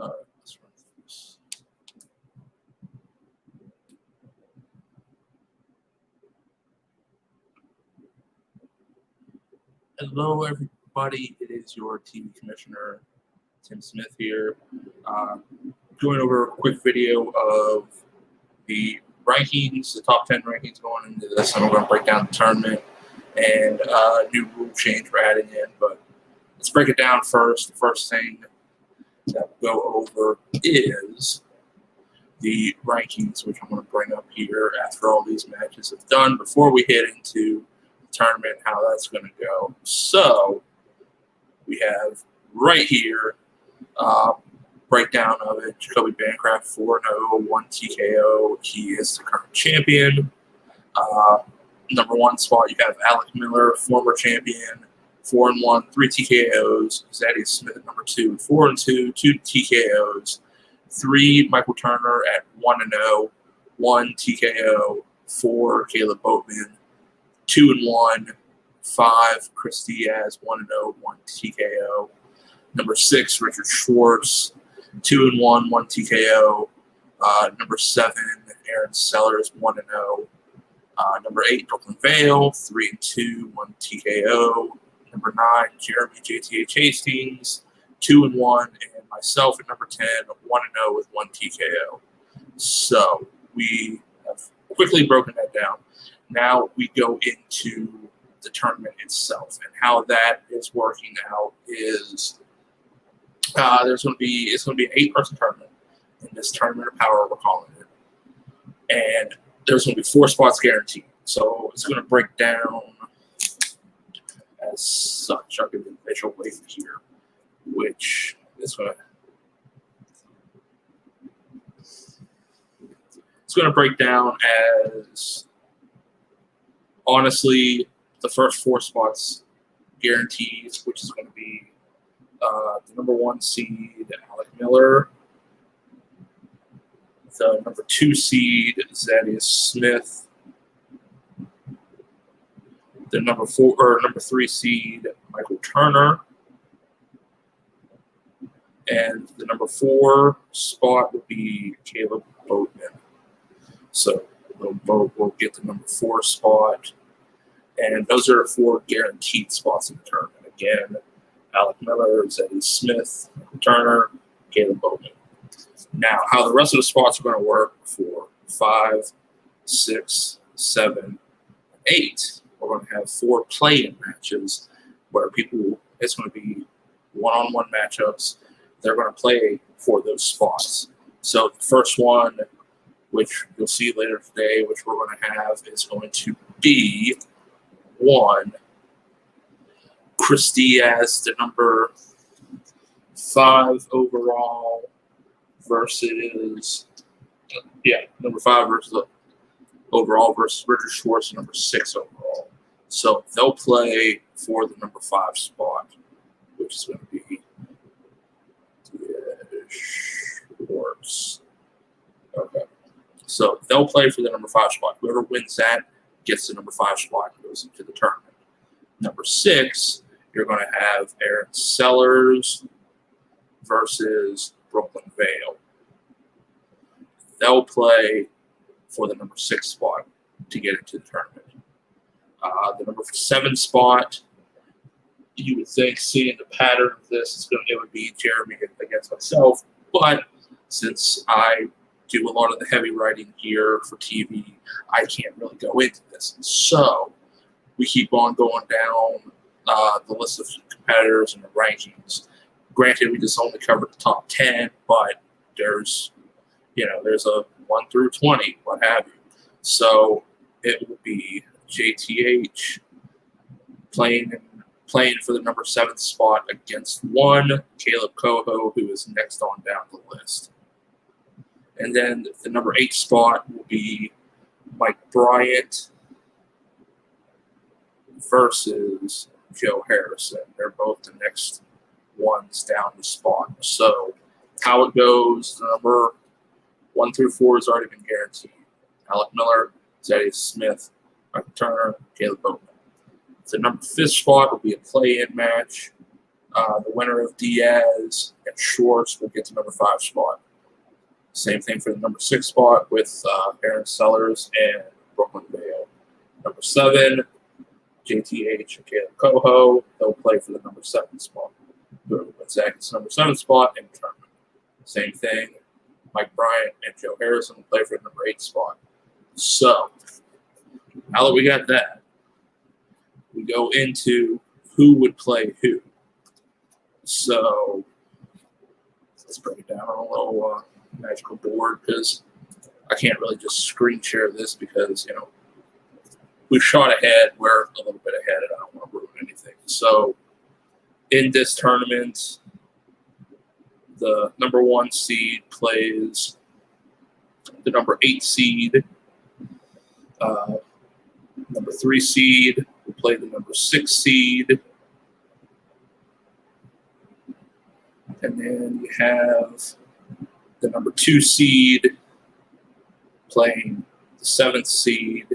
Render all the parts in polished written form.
Let's run this. Hello, everybody. It is your TV commissioner, Tim Smith here. Going over a quick video of the rankings, the top 10 rankings going into this, and we're going to break down the tournament and new rule change we're adding in. But let's break it down first. The first thing that we'll go over is the rankings, which I'm going to bring up here after all these matches have done before we head into the tournament, how that's going to go. So we have right here breakdown of it. Jacoby Bancroft 4-0, 1 TKO. He is the current champion. Number one spot, you have Alec Miller, former champion, 4-1, 3 TKOs. Zaddy Smith at number 2, 4-2, 2 TKOs. 3, Michael Turner at 1-0, 1 TKO. 4, Caleb Boatman, 2-1. 5, Chris Diaz, 1-0, 1 TKO. Number 6, Richard Schwartz, 2-1, 1 TKO. Number 7, Aaron Sellers, 1-0. Number 8, Brooklyn Vale, 3-2, 1 TKO. Number 9, Jeremy JTH Hastings, 2-1, and myself at number 10, 1-0 with 1 TKO. So we have quickly broken that down. Now we go into the tournament itself, and how that is working out is it's going to be an 8-person tournament in this tournament of power, we're calling it, and there's going to be 4 spots guaranteed. So it's going to break down as such. I'll give you the visual wave here, which is going to break down as, honestly, the first 4 spots guaranteed, which is going to be the number 1 seed, Alec Miller, the number 2 seed, Zaddy Smith, the number 3 seed, Michael Turner, and the number 4 spot will be Caleb Boatman. So Boat will get the number 4 spot, and those are 4 guaranteed spots in the tournament. Again, Alec Miller, Zaddy Smith, Michael Turner, Caleb Boatman. Now, how the rest of the spots are going to work for 5, 6, 7, 8, we're going to have 4 play-in matches where it's going to be one-on-one matchups. They're going to play for those spots. So the first one, which you'll see later today, which we're going to have, is going to be 1, Chris Diaz, the number 5 overall, versus number 5 overall versus Richard Schwartz, number 6 overall. So they'll play for the number 5 spot, which is going to be Schwartz. Okay. So they'll play for the number 5 spot. Whoever wins that gets the number 5 spot and goes into the tournament. Number 6, you're going to have Aaron Sellers versus Brooklyn Vale. They'll play for the number 6 spot to get into the tournament. The number 7 spot, you would think, seeing the pattern of this, it would be Jeremy against myself. But since I do a lot of the heavy writing here for TV, I can't really go into this. So we keep on going down the list of competitors and the rankings. Granted, we just only covered the top 10, but there's a 1 through 20, what have you. So it will be JTH playing for the number 7 spot against 1, Caleb Coho, who is next on down the list. And then the number 8 spot will be Mike Bryant versus Joe Harrison. They're both the next ones down the spot. So how it goes, the number 1 through 4 has already been guaranteed. Alec Miller, Zaddy Smith, Michael Turner, Caleb Boatman. The number 5 spot will be a play-in match. The winner of Diaz and Schwartz will get the number 5 spot. Same thing for the number 6 spot with Aaron Sellers and Brooklyn Vale. Number 7, JTH and Caleb Coho. They'll play for the number 7 spot. Whoever wins that gets the number 7 spot in the tournament. Same thing, Mike Bryant and Joe Harrison will play for the number 8 spot. So, now that we got that, we go into who would play who. So, let's break it down on a little magical board because I can't really just screen share this because, you know, we've shot ahead. We're a little bit ahead and I don't want to ruin anything. So, in this tournament, the number 1 seed plays the number 8 seed. Number 3 seed will play the number 6 seed. And then you have the number 2 seed playing the 7th seed.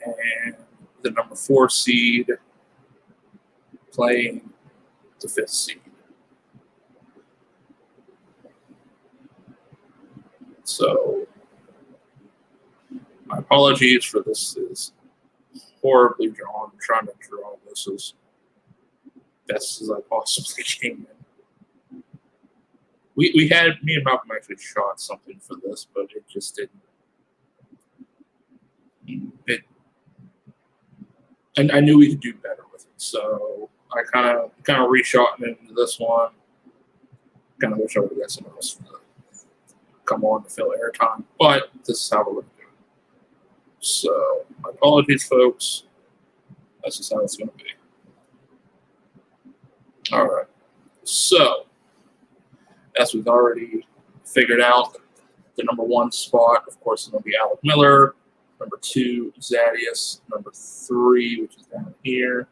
And the number 4 seed playing the 5th seed. So, my apologies for this is horribly drawn. I'm trying to draw this as best as I possibly can. We had, me and Malcolm actually shot something for this, but it just didn't. And I knew we could do better with it, so I kind of reshot it into this one. Kind of wish I would have got someone else to come on to fill airtime, but this is how we're going to do it. So, my apologies, folks. That's just how it's going to be. All right. So, as we've already figured out, the number 1 spot, of course, is going to be Alec Miller. Number 2, Zadius. Number 3, which is down here,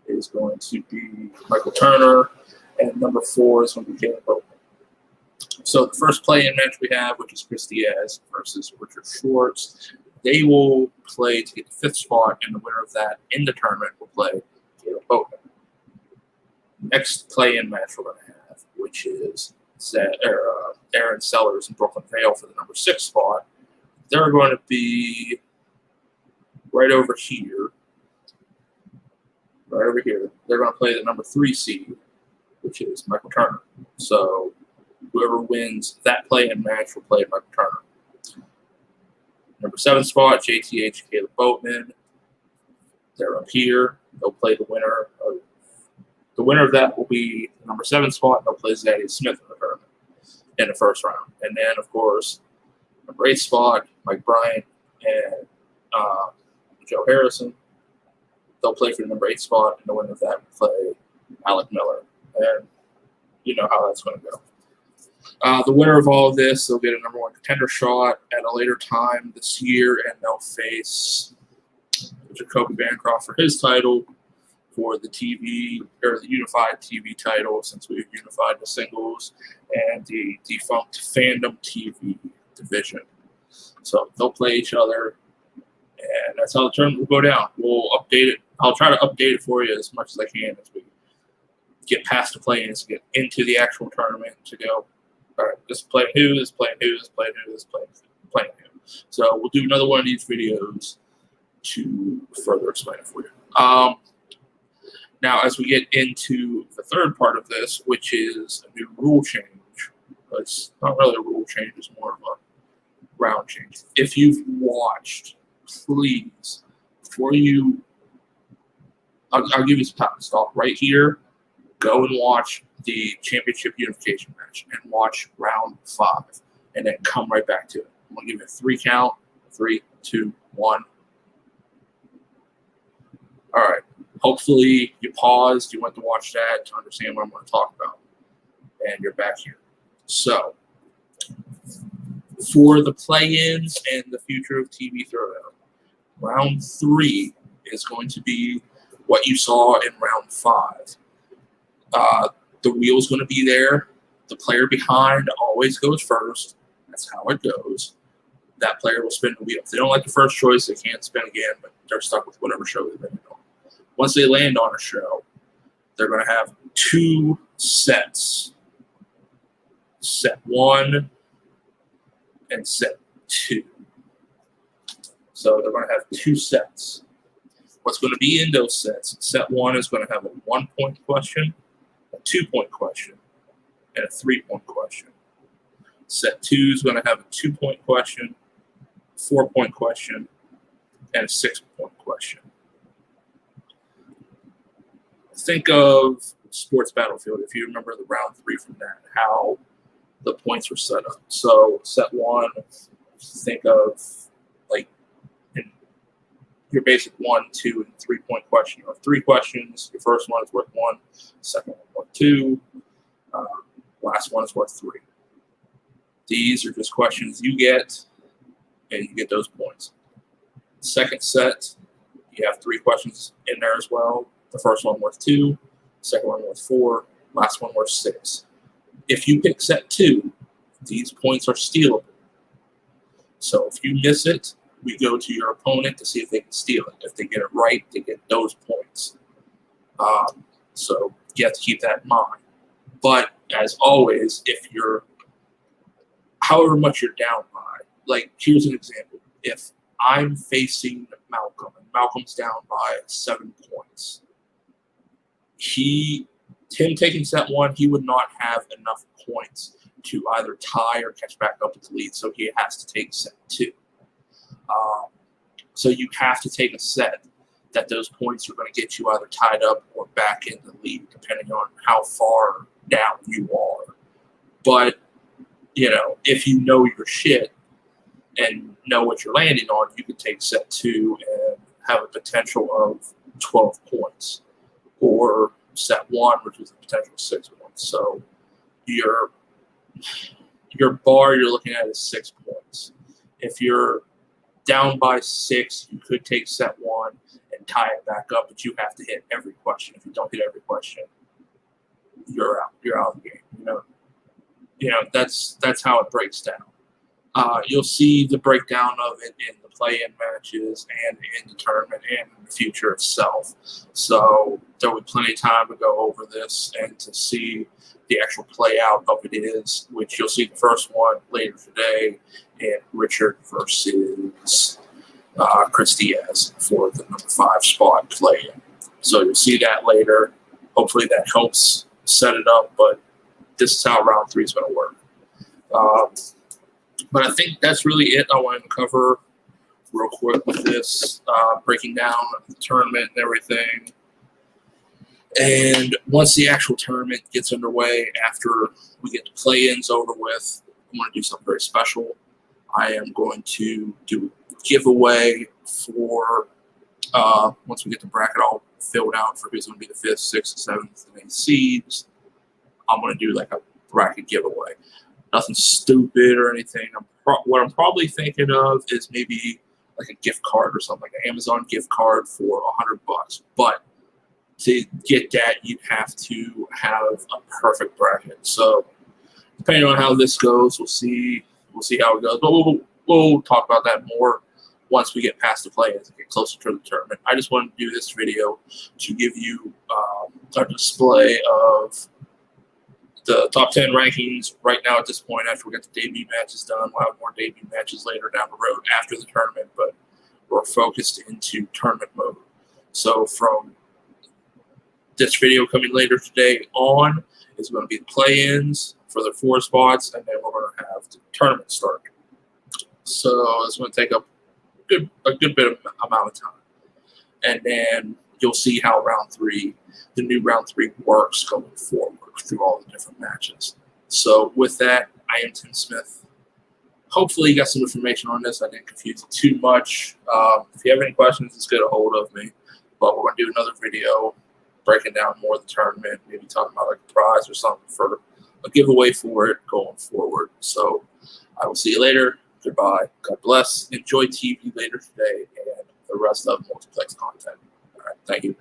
is going to be Michael Turner. And number 4 is going to be Caleb Boatman. So the first play-in match we have, which is Chris Diaz versus Richard Schwartz, they will play to get the 5th spot, and the winner of that in the tournament will play Caleb Boatman. Next play-in match we're going to have, which is Aaron Sellers and Brooklyn Vale for the number 6 spot. They're going to be right over here. Right over here. They're going to play the number 3 seed, which is Michael Turner. So whoever wins that play-in match will play Michael Turner. Number 7 spot, JTH and Caleb Boatman. They're up here. They'll play the winner of the winner of that will be the number 7 spot, and they'll play Zadie Smith in the tournament in the first round. And then, of course, number 8 spot, Mike Bryant and Joe Harrison. They'll play for the number 8 spot, and the winner of that will play Alec Miller. And you know how that's going to go. The winner of all of this, they'll get a number 1 contender shot at a later time this year, and they'll face Jacoby Bancroft for his title for the TV, or the unified TV title, since we've unified the singles, and the defunct Fandom TV division. So they'll play each other, and that's how the tournament will go down. We'll update it. I'll try to update it for you as much as I can as we get past the play-ins, get into the actual tournament to go, all right, this is playing who, this is playing who, this is playing who, this is playing who. So we'll do another one of these videos to further explain it for you. Now, as we get into the third part of this, which is a new rule change, it's not really a rule change, it's more of a round change. If you've watched, please, before you, I'll give you some time to stop right here, go and watch the championship unification match and watch round 5, and then come right back to it. I'm going to give you a 3 count, 3, 2, 1. All right. Hopefully you paused, you went to watch that to understand what I'm going to talk about, and you're back here. So, for the play-ins and the future of TV Throwdown, round 3 is going to be what you saw in round 5. The wheel's going to be there. The player behind always goes first. That's how it goes. That player will spin the wheel. If they don't like the first choice, they can't spin again, but they're stuck with whatever show they've been on. Once they land on a show, they're going to have 2 sets. Set 1 and set 2. So they're going to have 2 sets. What's going to be in those sets? Set 1 is going to have a 1-point question, a 2-point question, and a 3-point question. Set 2 is going to have a 2-point question, 4-point question, and a 6-point question. Think of Sports Battlefield, if you remember the round 3 from that, how the points were set up. So set 1, think of like in your basic 1, 2, and 3-point question. You have 3 questions. Your first one is worth 1, second one worth 2, last one is worth 3. These are just questions you get, and you get those points. Second set, you have 3 questions in there as well. The first one worth 2, second one worth 4, last one worth 6. If you pick set 2, these points are stealable. So if you miss it, we go to your opponent to see if they can steal it. If they get it right, they get those points. So you have to keep that in mind. But as always, if you're, however much you're down by, like here's an example. If I'm facing Malcolm and Malcolm's down by 7 points, him taking set 1, he would not have enough points to either tie or catch back up with the lead, so he has to take set 2. So you have to take a set that those points are going to get you either tied up or back in the lead, depending on how far down you are. But, you know, if you know your shit and know what you're landing on, you can take set 2 and have a potential of 12 points. Or set 1, which is a potential 6 points. So your bar you're looking at is 6 points. If you're down by 6, you could take set 1 and tie it back up, but you have to hit every question. If you don't hit every question, you're out. You're out of the game. You know that's how it breaks down. You'll see the breakdown of it in the play-in matches and in the tournament and in the future itself. So there will be plenty of time to go over this and to see the actual play out of it is, which you'll see the first one later today, and Richard versus Chris Diaz for the number 5 spot play-in. So you'll see that later. Hopefully that helps set it up, but this is how round 3 is going to work. But I think that's really it I wanted to cover real quick with this, breaking down the tournament and everything. And once the actual tournament gets underway, after we get the play-ins over with, I'm going to do something very special. I am going to do a giveaway for, once we get the bracket all filled out for who's going to be the 5th, 6th, 7th, and 8th seeds, I'm going to do like a bracket giveaway. Nothing stupid or anything. What I'm probably thinking of is maybe like a gift card or something, like an Amazon gift card for $100. But to get that, you'd have to have a perfect bracket. So depending on how this goes, we'll see how it goes. But we'll talk about that more once we get past the play-ins and get closer to the tournament. I just wanted to do this video to give you a display of the top 10 rankings right now at this point. After we get the debut matches done, we'll have more debut matches later down the road after the tournament, but we're focused into tournament mode. So from this video coming later today on is going to be the play-ins for the 4 spots, and then we're going to have the tournament start. So it's going to take up a good bit of amount of time. And then you'll see how the new round 3 works going forward through all the different matches. So with that, I am Tim Smith. Hopefully you got some information on this. I didn't confuse it too much. If you have any questions, just get a hold of me. But we're going to do another video breaking down more of the tournament, maybe talking about like a prize or something for a giveaway for it going forward. So I will see you later. Goodbye. God bless. Enjoy TV later today and the rest of multiplex content. All right. Thank you.